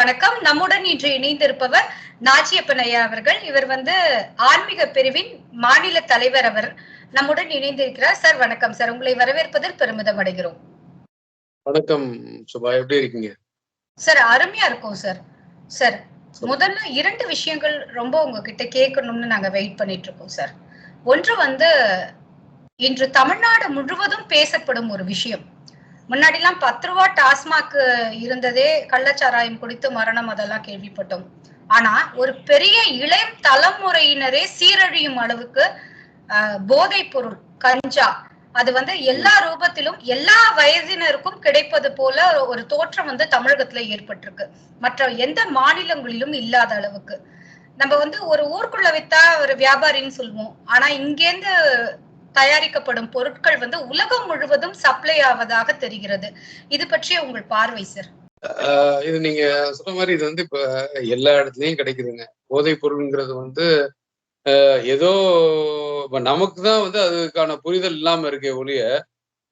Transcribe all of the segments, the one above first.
வணக்கம். நம்முடன் இன்று இணைந்திருப்பவர் நாச்சியப்பன் ஐயா அவர்கள். இவர் ஆன்மீக பிரிவின் மாநில தலைவர். அவர் நம்முடன் இணைந்திருக்கிறார். சார் வணக்கம் சார். உங்களை வரவேற்பதில் பெருமிதம் அடைகிறோம். வணக்கம் சுபா, எப்படி இருக்கீங்க? சார் அருமையா இருக்கும் சார். சார் முதல்ல 2 விஷயங்கள் ரொம்ப உங்ககிட்ட கேட்கணும்னு நாங்க வெயிட் பண்ணிட்டு இருக்கோம் சார். ஒன்று இன்று தமிழ்நாடு முழுவதும் பேசப்படும் ஒரு விஷயம். முன்னாடிலாம் 10 ரூபா டாஸ்மாக் இருந்ததே, கள்ளச்சாராயம் குடித்து மரணம், அதெல்லாம் கேள்விப்பட்டோம். ஆனா ஒரு பெரிய இளைய தலைமுறையினரே சீரழியும் அளவுக்கு போதைப் பொருள் கஞ்சா அது எல்லா ரூபத்திலும் எல்லா வயதினருக்கும் கிடைப்பது போல ஒரு தோற்றம் தமிழகத்துல ஏற்பட்டிருக்கு. மற்ற எந்த மாநிலங்களிலும் இல்லாத அளவுக்கு. நம்ம ஒரு ஊருக்குள்ள வித்தா ஒரு வியாபாரின்னு சொல்லுவோம். ஆனா இங்கேருந்து தயாரிக்கப்படும் பொருட்கள் உலகம் முழுவதும் சப்ளை ஆவதாக தெரிகிறது. இது பற்றிய உங்கள் பார்வை சார். இது நீங்க சொன்ன மாதிரி இது இப்ப எல்லா இடத்துலயும் கிடைக்குதுங்க. போதைப் பொருள்ங்கிறது ஏதோ நமக்கு தான் அதுக்கான புரிதல் இல்லாம இருக்கே ஒழிய,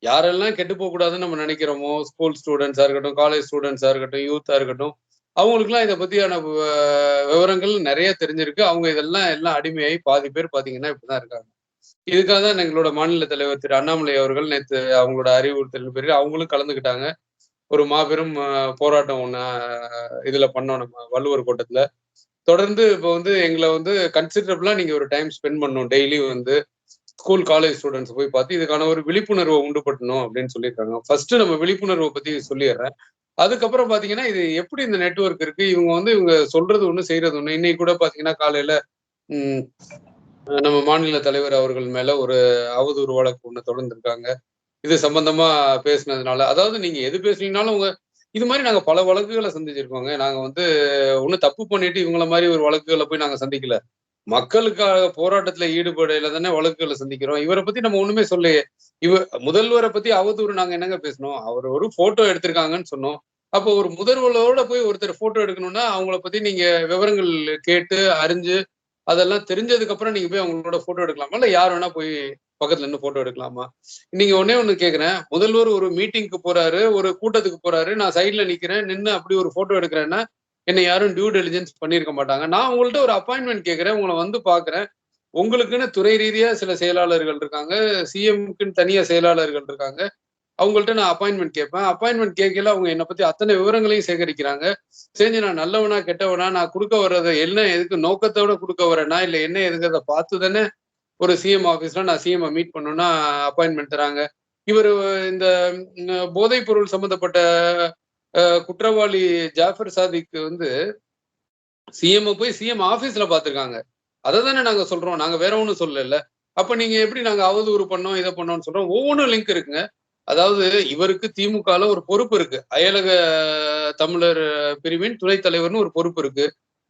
யாரெல்லாம் கெட்டு போக கூடாதுன்னு நம்ம நினைக்கிறோமோ, ஸ்கூல் ஸ்டூடெண்ட்ஸா இருக்கட்டும், காலேஜ் ஸ்டூடெண்ட்ஸா இருக்கட்டும், யூத்தா இருக்கட்டும், அவங்களுக்குலாம் இதை பத்தியான விவரங்கள் நிறைய தெரிஞ்சிருக்கு. அவங்க எல்லாம் அடிமையாகி பாதி பேர் பாத்தீங்கன்னா இப்படிதான் இருக்காங்க. இதுக்காக தான் எங்களோட மாநில தலைவர் திரு அண்ணாமலை அவர்கள் நேற்று அவங்களோட அறிவுறுத்தலின் பேரில் அவங்களும் கலந்துக்கிட்டாங்க. ஒரு மாபெரும் போராட்டம் ஒண்ணு இதுல பண்ணோம் நம்ம வள்ளுவர் கோட்டத்துல. தொடர்ந்து இப்போ எங்களை கன்சிடரபிளா நீங்க ஒரு டைம் ஸ்பெண்ட் பண்ணணும். டெய்லி ஸ்கூல் காலேஜ் ஸ்டூடெண்ட்ஸ் போய் பார்த்து இதுக்கான ஒரு விழிப்புணர்வை உண்டு பண்ணணும் அப்படின்னு சொல்லியிருக்காங்க. ஃபர்ஸ்ட் நம்ம விழிப்புணர்வை பத்தி சொல்லிடுறேன். அதுக்கப்புறம் பாத்தீங்கன்னா இது எப்படி இந்த நெட்வொர்க் இருக்கு, இவங்க சொல்றது ஒண்ணு செய்யறது ஒண்ணு. இன்னைக்கு கூட பாத்தீங்கன்னா காலையில நம்ம மாநில தலைவர் அவர்கள் மேல ஒரு அவதூறு வழக்கு ஒண்ணு தொடர்ந்துருக்காங்க. இது சம்பந்தமா பேசினதுனால, அதாவது நீங்க எது பேசுனீங்கனாலும் இது மாதிரி நாங்க பல வழக்குகளை சந்திச்சிருக்கோங்க. நாங்க ஒண்ணு தப்பு பண்ணிட்டு இவங்கள மாதிரி ஒரு வழக்குகளை போய் நாங்க சந்திக்கல. மக்களுக்காக போராட்டத்துல ஈடுபடையில தானே வழக்குகளை சந்திக்கிறோம். இவரை பத்தி நம்ம ஒண்ணுமே சொல்லையே. முதல்வரை பத்தி அவதூறு நாங்க என்னங்க பேசணும்? அவர் ஒரு போட்டோ எடுத்திருக்காங்கன்னு சொன்னோம். அப்போ ஒரு முதல்வரோட போய் ஒருத்தர் போட்டோ எடுக்கணும்னா அவங்கள பத்தி நீங்க விவரங்கள் கேட்டு அறிஞ்சு அதெல்லாம் தெரிஞ்சதுக்கு அப்புறம் நீங்க போய் அவங்களோட போட்டோ எடுக்கலாமா, இல்ல யார் வேணா போய் பக்கத்துல இருந்து போட்டோ எடுக்கலாமா? நீங்க ஒண்ணு கேக்குறேன். முதல்வர் ஒரு மீட்டிங்க்கு போறாரு, ஒரு கூட்டத்துக்கு போறாரு, நான் சைட்ல நிக்கிறேன், நின்று அப்படி ஒரு போட்டோ எடுக்கிறேன்னா என்னை யாரும் டியூ டெலிஜென்ஸ் பண்ணிருக்க மாட்டாங்க. நான் உங்கள்ட்ட ஒரு அப்பாயின்மெண்ட் கேட்கிறேன், உங்களை பாக்குறேன். உங்களுக்குன்னு துறை ரீதியா சில செயலாளர்கள் இருக்காங்க, சிஎம்க்குன்னு தனியா செயலாளர்கள் இருக்காங்க. அவங்கள்ட்ட நான் அப்பாயின்மெண்ட் கேட்பேன். அப்பாயின்மெண்ட் கேட்கல அவங்க என்னை பத்தி அத்தனை விவரங்களையும் சேகரிக்கிறாங்க. செஞ்சு நான் நல்லவனா கெட்டவனா, நான் கொடுக்க வர்றதை என்ன எதுக்கு நோக்கத்தோட கொடுக்க வரேனா, இல்ல என்ன எதுக்கு பார்த்து தானே ஒரு சிஎம் ஆபீஸ்ல நான் சிஎம் மீட் பண்ணணும்னா அப்பாயின்மெண்ட் தராங்க. இவர் இந்த போதைப் பொருள் சம்பந்தப்பட்ட குற்றவாளி ஜாஃபர் சாதிக்கு சிஎம் போய் சிஎம் ஆபீஸ்ல பாத்துருக்காங்க. அதை தானே நாங்க சொல்றோம். நாங்க வேற ஒண்ணும் சொல்லல. அப்ப நீங்க எப்படி நாங்க அவதூறு பண்ணோம் இதை பண்ணோம்னு சொல்றோம்? ஒவ்வொன்றும் லிங்க் இருக்குங்க. அதாவது இவருக்கு திமுகல ஒரு பொறுப்பு இருக்கு. அயலக தமிழர் பிரிவின் துணைத் தலைவர்னு ஒரு பொறுப்பு இருக்கு.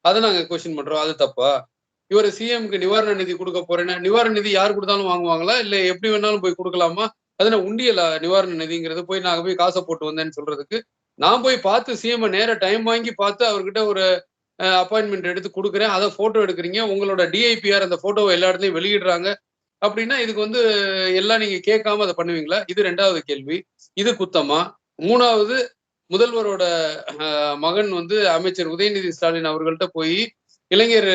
அதை நாங்க கொஸ்டின் பண்றோம். அது தப்பா? இவர் சிஎம்க்கு நிவாரண நிதி கொடுக்க போறேன்னா நிவாரண நிதி யார் கொடுத்தாலும் வாங்குவாங்களா, இல்ல எப்படி வேணாலும் போய் கொடுக்கலாமா? அதனால உண்டியல நிவாரண நிதிங்கிறது போய் நாங்க போய் காசை போட்டு வந்தேன்னு சொல்றதுக்கு நான் போய் பார்த்து சிஎம் நேர டைம் வாங்கி பார்த்து அவர்கிட்ட ஒரு அப்பாயின்மெண்ட் எடுத்து கொடுக்குறேன். அதை போட்டோ எடுக்கிறீங்க, உங்களோட டிஐபிஆர் அந்த போட்டோவை எல்லா இடத்துலயும் வெளியிடுறாங்க அப்படின்னா இதுக்கு எல்லாம் நீங்க கேட்காம அதை பண்ணுவீங்களா? இது 2வது கேள்வி. இது குத்தமா? 3வது, முதல்வரோட மகன் அமைச்சர் உதயநிதி ஸ்டாலின் அவர்கள்ட்ட போய் இளைஞர்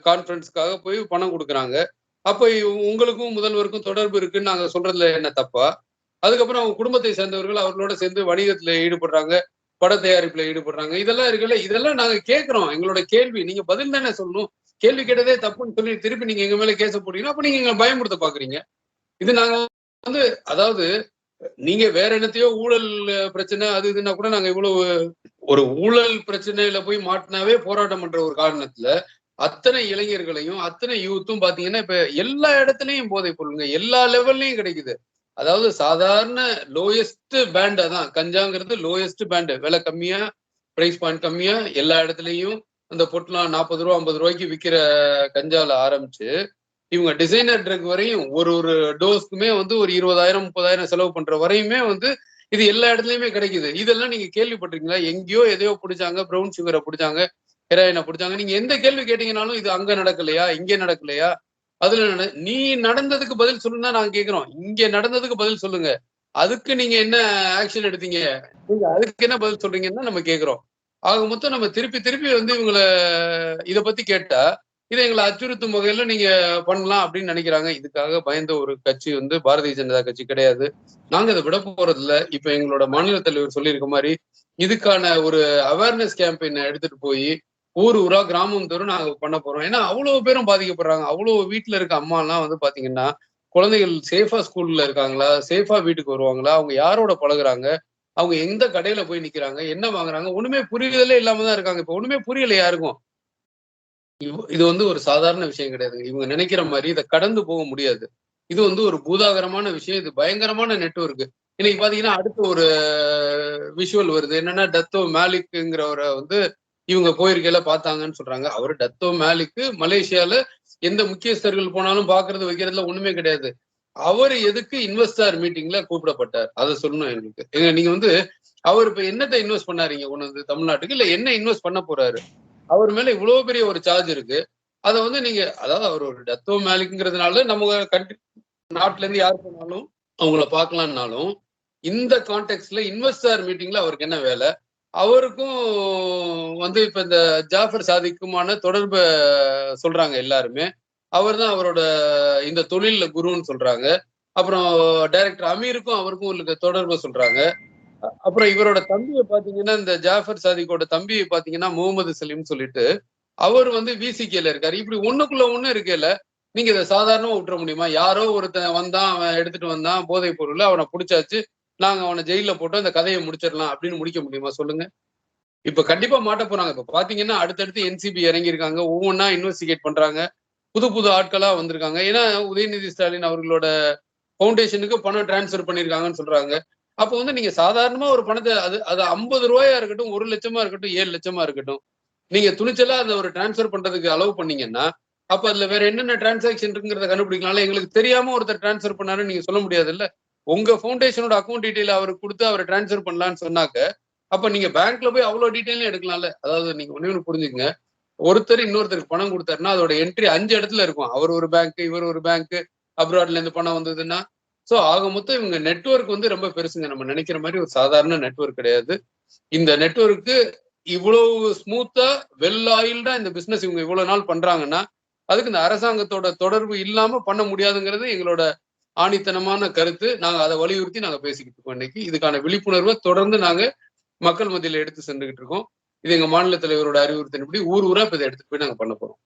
கான்ஃபரன்ஸ்க்காக போய் பணம் கொடுக்குறாங்க. அப்ப உங்களுக்கும் முதல்வருக்கும் தொடர்பு இருக்குன்னு நாங்க சொல்றதுல என்ன தப்பா? அதுக்கப்புறம் அவங்க குடும்பத்தை சேர்ந்தவர்கள் அவர்களோட சேர்ந்து வணிகத்துல ஈடுபடுறாங்க, பட தயாரிப்புல ஈடுபடுறாங்க. இதெல்லாம் இருக்குல்ல, இதெல்லாம் நாங்க கேட்கிறோம். எங்களோட கேள்வி நீங்க பதில் தானே சொல்லணும். கேள்வி கேட்டதே தப்புன்னு சொல்லி திருப்பி நீங்க எங்க மேல கேச போட்டீங்கன்னா அப்ப நீங்க எங்களை பயமுறுத்த பாக்குறீங்க. இது நாங்க அதாவது நீங்க வேற என்னத்தையோ ஊழல் பிரச்சனை அது இதுன்னா கூட நாங்க இவ்வளவு ஒரு ஊழல் பிரச்சனையில போய் மாட்டினாவே போராட்டம் பண்ற ஒரு காரணத்துல அத்தனை இளைஞர்களையும் அத்தனை யூத்தும் பாத்தீங்கன்னா இப்ப எல்லா இடத்துலயும் போதை பொருளுங்க எல்லா லெவல்லையும் கிடைக்குது. அதாவது சாதாரண லோயஸ்ட் பேண்ட் தான் கஞ்சாங்கிறது. லோயஸ்ட் பேண்ட், விலை கம்மியா, பிரைஸ் பாயிண்ட் கம்மியா, எல்லா இடத்துலயும் அந்த பொட்டலாம் 40 ரூபா 50 ரூபாய்க்கு விற்கிற கஞ்சால ஆரம்பிச்சு இவங்க டிசைனர் ட்ரக் வரையும் ஒரு டோஸ்க்குமே ஒரு 20,000 30,000 செலவு பண்ற வரையுமே இது எல்லா இடத்துலயுமே கிடைக்குது. இதெல்லாம் நீங்க கேள்விப்பட்டிருக்கீங்களா? எங்கேயோ எதையோ பிடிச்சாங்க, ப்ரௌன் சுகரை பிடிச்சாங்க, ஹெராயினை பிடிச்சாங்க. நீங்க எந்த கேள்வி கேட்டீங்கன்னாலும் இது அங்க நடக்கலையா, இங்கே நடக்கலையா? அதுல நீ நடந்ததுக்கு பதில் சொல்லுன்னா நாங்க கேட்கிறோம். இங்க நடந்ததுக்கு பதில் சொல்லுங்க. அதுக்கு நீங்க என்ன ஆக்ஷன் எடுத்தீங்க, நீங்க அதுக்கு என்ன பதில் சொல்றீங்கன்னா நம்ம கேட்கிறோம். ஆக மொத்தம் நம்ம திருப்பி திருப்பி வந்து இவங்களை இதை பத்தி கேட்டா இதை எங்களை அச்சுறுத்தும் வகையில நீங்க பண்ணலாம் அப்படின்னு நினைக்கிறாங்க. இதுக்காக பயந்த ஒரு கட்சி வந்து பாரதிய ஜனதா கட்சி கிடையாது. நாங்க இதை விட போறது இல்ல. இப்ப எங்களோட மாநில தலைவர் சொல்லியிருக்க மாதிரி இதுக்கான ஒரு அவேர்னஸ் கேம்பெயின் எடுத்துட்டு போய் ஊர் ஊரா கிராமம் தோறும் நாங்க பண்ண போறோம். ஏன்னா அவ்வளவு பேரும் பாதிக்கப்படுறாங்க. அவ்வளவு வீட்டுல இருக்க அம்மா எல்லாம் வந்து பாத்தீங்கன்னா குழந்தைகள் சேஃபா ஸ்கூல்ல இருக்காங்களா, சேஃபா வீட்டுக்கு வருவாங்களா, அவங்க யாரோட பழகுறாங்க, அவங்க எந்த கடையில போய் நிக்கிறாங்க, என்ன வாங்குறாங்க, ஒண்ணுமே புரிதலே இல்லாம தான் இருக்காங்க. இப்ப ஒண்ணுமே புரியல யாருக்கும். இது வந்து ஒரு சாதாரண விஷயம் கிடையாதுங்க. இவங்க நினைக்கிற மாதிரி இதை கடந்து போக முடியாது. இது வந்து ஒரு பூதாகரமான விஷயம். இது பயங்கரமான நெட்வொர்க். இன்னைக்கு பாத்தீங்கன்னா அடுத்த ஒரு விஷுவல் வருது. என்னன்னா டத்தோ மேலிக்ங்கிறவரை வந்து இவங்க போயிருக்கையில பார்த்தாங்கன்னு சொல்றாங்க. அவரு டத்தோ மேலிக் மலேசியால எந்த முக்கியஸ்தர்கள் போனாலும் பாக்குறது வைக்கிறதுல ஒண்ணுமே கிடையாது. அவரு எதுக்கு இன்வெஸ்டார் மீட்டிங்ல கூப்பிடப்பட்டார்? அதை சொல்லணும் எங்களுக்கு. ஏங்க நீங்க வந்து அவர் இப்ப என்னத்தை இன்வெஸ்ட் பண்ணாருங்க கொண்டு வந்து தமிழ்நாட்டுக்கு, இல்ல என்ன இன்வெஸ்ட் பண்ண போறாரு? அவர் மேல இவ்வளவு பெரிய ஒரு சார்ஜ் இருக்கு. அத வந்து நீங்க அதாவது அவர் ஒரு டத்தோ மேலிக்ங்கிறதுனால நம்ம கண்ட்ரி நாட்டுல இருந்து யார் போனாலும் அவங்கள பார்க்கலாம்னாலும் இந்த கான்டெக்ட்ல இன்வெஸ்டர் மீட்டிங்ல அவருக்கு என்ன வேலை? அவருக்கும் வந்து இப்ப இந்த ஜாஃபர் சாதிக்குமான தொடர்பை சொல்றாங்க எல்லாருமே. அவர் தான் அவரோட இந்த தொழில்ல குருன்னு சொல்றாங்க. அப்புறம் டைரக்டர் அமீருக்கும் அவருக்கும் உள்ள தொடர்பை சொல்றாங்க. அப்புறம் இவரோட தம்பியை பாத்தீங்கன்னா இந்த ஜாஃபர் சாதிக்கோட தம்பியை பாத்தீங்கன்னா முகமது சலீம் சொல்லிட்டு அவர் வந்து விசிகேல இருக்காரு. இப்படி ஒண்ணுக்குள்ள ஒண்ணு இருக்கையில நீங்க இதை சாதாரணமா விட்டுற முடியுமா? யாரோ ஒருத்தன் வந்தான், அவன் எடுத்துட்டு வந்தான் போதைப் பொருள், அவனை பிடிச்சாச்சு, நாங்க அவனை ஜெயில போட்டு அந்த கதையை முடிச்சிடலாம் அப்படின்னு முடிக்க முடியுமா சொல்லுங்க? இப்ப கண்டிப்பா மாட்ட போறாங்க. இப்ப பாத்தீங்கன்னா அடுத்தடுத்து என்சிபி இறங்கியிருக்காங்க, ஒவ்வொன்னா இன்வெஸ்டிகேட் பண்றாங்க, புது புது ஆட்களா வந்திருக்காங்க. ஏன்னா உதயநிதி ஸ்டாலின் அவர்களோட பவுண்டேஷனுக்கு பணம் டிரான்ஸ்பர் பண்ணிருக்காங்கன்னு சொல்றாங்க. அப்போ வந்து நீங்க சாதாரணமா ஒரு பணத்தை அது அது 50 ரூபாயா இருக்கட்டும், 1 லட்சமா இருக்கட்டும், 7 லட்சமா இருக்கட்டும், நீங்க துணிச்சலா அதை ஒரு டிரான்ஸ்பர் பண்றதுக்கு அலோவ் பண்ணீங்கன்னா அப்ப அதுல வேற என்னென்ன டிரான்சாக்ஷன் இருக்குங்கிறத கண்டுபிடிக்கலாம்ல. எங்களுக்கு தெரியாம ஒருத்தர் டிரான்ஸ்பர் பண்ணாருன்னு நீங்க சொல்ல முடியாதுல்ல. உங்க ஃபவுண்டேஷனோட அக்கௌண்ட் டீடைல் அவருக்கு கொடுத்து அவரை டிரான்ஸ்பர் பண்ணலாம்னு சொன்னாக்க அப்ப நீங்க பேங்க்ல போய் அவ்வளவு டீடைலும் எடுக்கலாம்ல. அதாவது நீங்க ஒண்ணு புரிஞ்சுக்கங்க. ஒருத்தர் இன்னொருத்தருக்கு பணம் கொடுத்தாருன்னா அதோட என்ட்ரி 5 இடத்துல இருக்கும். அவர் ஒரு பேங்க், இவர் ஒரு பேங்க், அப்ராட்ல இருந்து பணம் வந்ததுன்னா. சோ ஆக மொத்தம் இவங்க நெட்வொர்க் வந்து ரொம்ப பெருசுங்க. நம்ம நினைக்கிற மாதிரி ஒரு சாதாரண நெட்வொர்க் கிடையாது. இந்த நெட்வொர்க்கு இவ்வளவு ஸ்மூத்தா வெல் ஆயில்டா இந்த பிசினஸ் இவங்க இவ்வளவு நாள் பண்றாங்கன்னா அதுக்கு இந்த அரசாங்கத்தோட தொடர்பு இல்லாம பண்ண முடியாதுங்கிறது எங்களோட ஆணித்தனமான கருத்து. நாங்க அதை வலியுறுத்தி நாங்க பேசிக்கிட்டு இருக்கோம் இன்னைக்கு. இதுக்கான விழிப்புணர்வை தொடர்ந்து நாங்க மக்கள் மத்தியில எடுத்து சென்றுகிட்டு இருக்கோம். இது எங்க மாநில தலைவரோட அறிவுறுத்தின்படி ஊர் ஊரா இப்ப இதை எடுத்துட்டு போய் நாங்க பண்ண போறோம்.